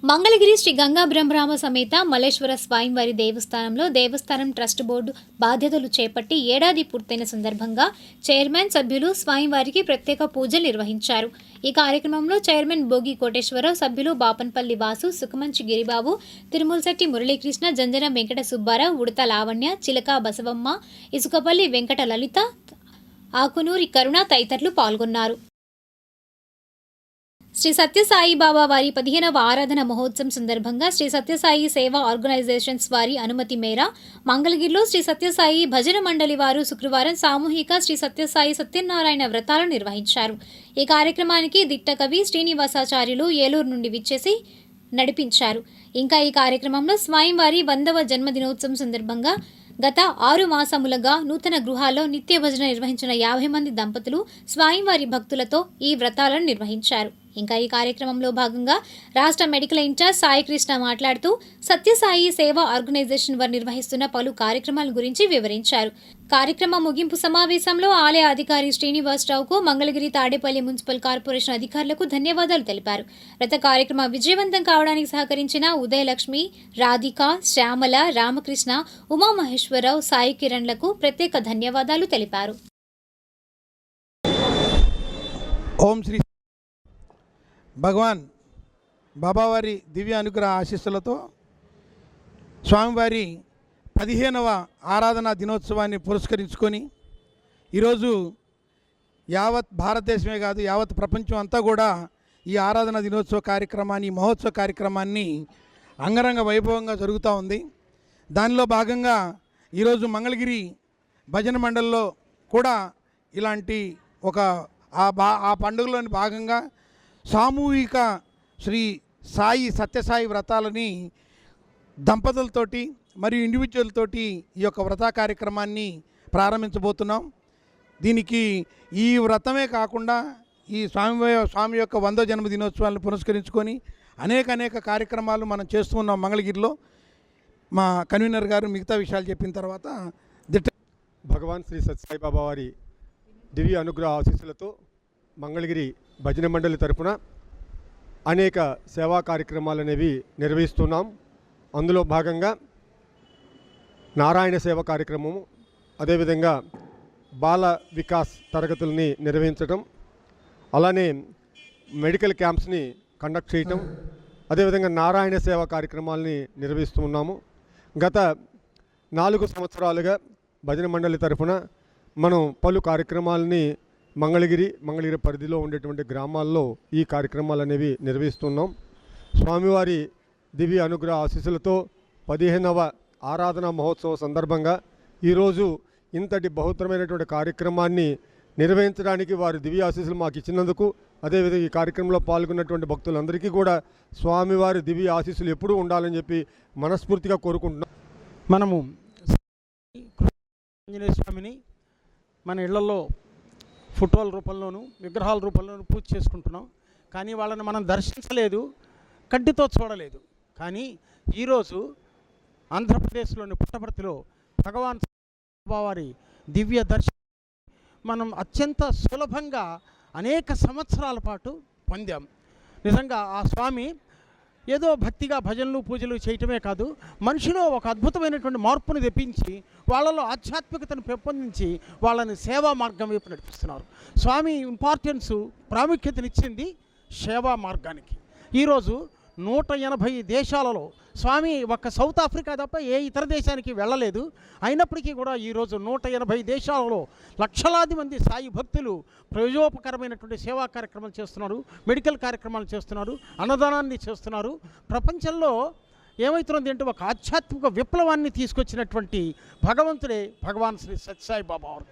మంగళగిరి శ్రీ గంగా బ్రహ్మరామ సమేత మల్లేశ్వర స్వామివారి దేవస్థానంలో దేవస్థానం trust board బాధ్యతలు చేపట్టి ఏడాది పూర్తయిన సందర్భంగా చైర్మన్ సభ్యులు స్వామివారికి ప్రత్యేక పూజలు నిర్వహించారు. ఈ కార్యక్రమంలో చైర్మన్ భోగి కోటేశ్వరరావు, సభ్యులు బాపన్పల్లి వాసు, సుఖమంచి గిరిబాబు, తిరుమలశెట్టి మురళీకృష్ణ, జంజన వెంకట సుబ్బారావు, ఉడత లావణ్య, చిలక బసవమ్మ, ఇసుకపల్లి వెంకట లలిత, ఆకునూరి కరుణ తదితరులు పాల్గొన్నారు. శ్రీ సత్యసాయి బాబా వారి 15వ ఆరాధన మహోత్సవం సందర్భంగా శ్రీ సత్యసాయి సేవా ఆర్గనైజేషన్స్ వారి అనుమతి మేర మంగళగిరిలో శ్రీ సత్యసాయి భజన మండలి వారు శుక్రవారం సామూహిక శ్రీ సత్యసాయి సత్యనారాయణ వ్రతాలను నిర్వహించారు. ఈ కార్యక్రమానికి దిట్ట కవి శ్రీనివాసాచార్యులు ఏలూరు నుండి విచ్చేసి నడిపించారు. ఇంకా ఈ కార్యక్రమంలో స్వామివారి 100వ జన్మదినోత్సవం సందర్భంగా గత 6 మాసములుగా నూతన గృహాల్లో నిత్య భజన నిర్వహించిన 50 మంది దంపతులు స్వామివారి భక్తులతో ఈ వ్రతాలను నిర్వహించారు. ఇంకా ఈ కార్యక్రమంలో భాగంగా రాష్ట్ర మెడికల్ ఇన్ఛార్జ్ సాయికృష్ణ మాట్లాడుతూ సత్యసాయి సేవా ఆర్గనైజేషన్ వారు నిర్వహిస్తున్న పలు కార్యక్రమాల గురించి వివరించారు. కార్యక్రమ ముగింపు సమావేశంలో ఆలయ అధికారి శ్రీనివాసరావుకు, మంగళగిరి తాడేపల్లి మున్సిపల్ కార్పొరేషన్ అధికారులకు ధన్యవాదాలు తెలిపారు. వ్రత కార్యక్రమం విజయవంతం కావడానికి సహకరించిన ఉదయలక్ష్మి, రాధిక, శ్యామల, రామకృష్ణ, ఉమామహేశ్వరరావు, సాయి కిరణ్లకు ప్రత్యేక ధన్యవాదాలు తెలిపారు. ఓం శ్రీ భగవాన్ బాబావారి దివ్య అనుగ్రహ ఆశీస్సులతో స్వామివారి 15వ ఆరాధనా దినోత్సవాన్ని పురస్కరించుకొని ఈరోజు యావత్ భారతదేశమే కాదు, యావత్ ప్రపంచం అంతా కూడా ఈ ఆరాధన దినోత్సవ కార్యక్రమాన్ని, మహోత్సవ కార్యక్రమాన్ని అంగరంగ వైభవంగా జరుగుతూ ఉంది. దానిలో భాగంగా ఈరోజు మంగళగిరి భజన మండలిలో కూడా ఇలాంటి ఒక ఆ పండుగలోని భాగంగా సామూహిక శ్రీ సాయి సత్యసాయి వ్రతాలని దంపతులతోటి మరియు ఇండివిజువల్ తోటి ఈ యొక్క వ్రత కార్యక్రమాన్ని ప్రారంభించబోతున్నాం. దీనికి ఈ వ్రతమే కాకుండా ఈ స్వామి యొక్క 100వ జన్మదినోత్సవాలను పురస్కరించుకొని అనేక కార్యక్రమాలు మనం చేస్తూ ఉన్నాం మంగళగిరిలో. మా కన్వీనర్ గారు మిగతా విషయాలు చెప్పిన తర్వాత భగవాన్ శ్రీ సత్యసాయి బాబా వారి దివ్య అనుగ్రహ ఆశీస్సులతో మంగళగిరి భజన మండలి తరపున అనేక సేవా కార్యక్రమాలు అనేవి నిర్వహిస్తున్నాం. అందులో భాగంగా నారాయణ సేవ కార్యక్రమము, అదేవిధంగా బాల వికాస్ తరగతుల్ని నిర్వహించడం, అలానే మెడికల్ క్యాంప్స్ని కండక్ట్ చేయటం, అదేవిధంగా నారాయణ సేవ కార్యక్రమాలని నిర్వహిస్తూ ఉన్నాము. గత 4 సంవత్సరాలుగా భజన మండలి తరపున మనం పలు కార్యక్రమాలని మంగళగిరి పరిధిలో ఉండేటువంటి గ్రామాల్లో ఈ కార్యక్రమాలు అనేవి నిర్వహిస్తున్నాం. స్వామివారి దివ్య అనుగ్రహ ఆశీస్సులతో 15వ ఆరాధన మహోత్సవం సందర్భంగా ఈరోజు ఇంతటి బహుత్తరమైనటువంటి కార్యక్రమాన్ని నిర్వహించడానికి వారి దివ్య ఆశీస్సులు మాకు ఇచ్చినందుకు, అదేవిధంగా ఈ కార్యక్రమంలో పాల్గొన్నటువంటి భక్తులందరికీ కూడా స్వామివారి దివ్య ఆశీస్సులు ఎప్పుడూ ఉండాలని చెప్పి మనస్ఫూర్తిగా కోరుకుంటున్నాం. మనము ఆంజనేయ స్వామిని మన ఇళ్లలో ఫోటోల రూపంలోనూ విగ్రహాల రూపంలోనూ పూజ చేసుకుంటున్నాం. కానీ వాళ్ళని మనం దర్శించలేదు, కంటితో చూడలేదు. కానీ ఈరోజు ఆంధ్రప్రదేశ్లోని పుట్టపర్తిలో భగవాన్ బాబావారి దివ్య దర్శనం మనం అత్యంత సులభంగా అనేక సంవత్సరాల పాటు పొందాం. నిజంగా ఆ స్వామి ఏదో భక్తిగా భజనలు పూజలు చేయటమే కాదు, మనిషిలో ఒక అద్భుతమైనటువంటి మార్పును తెప్పించి వాళ్ళలో ఆధ్యాత్మికతను పెంపొందించి వాళ్ళని సేవా మార్గం వైపు నడిపిస్తున్నారు. స్వామి ప్రాముఖ్యతనిచ్చింది సేవా మార్గానికి. ఈరోజు 180 దేశాలలో స్వామి ఒక్క సౌత్ ఆఫ్రికా తప్ప ఏ ఇతర దేశానికి వెళ్ళలేదు. అయినప్పటికీ కూడా ఈరోజు 180 దేశాలలో లక్షలాది మంది సాయి భక్తులు ప్రయోజనకరమైనటువంటి సేవా కార్యక్రమాలు చేస్తున్నారు, మెడికల్ కార్యక్రమాలు చేస్తున్నారు, అన్నదానాన్ని చేస్తున్నారు. ప్రపంచంలో ఏమవుతున్నది అంటే ఒక ఆధ్యాత్మిక విప్లవాన్ని తీసుకొచ్చినటువంటి భగవంతుడే భగవాన్ శ్రీ సత్యసాయి బాబా వారు.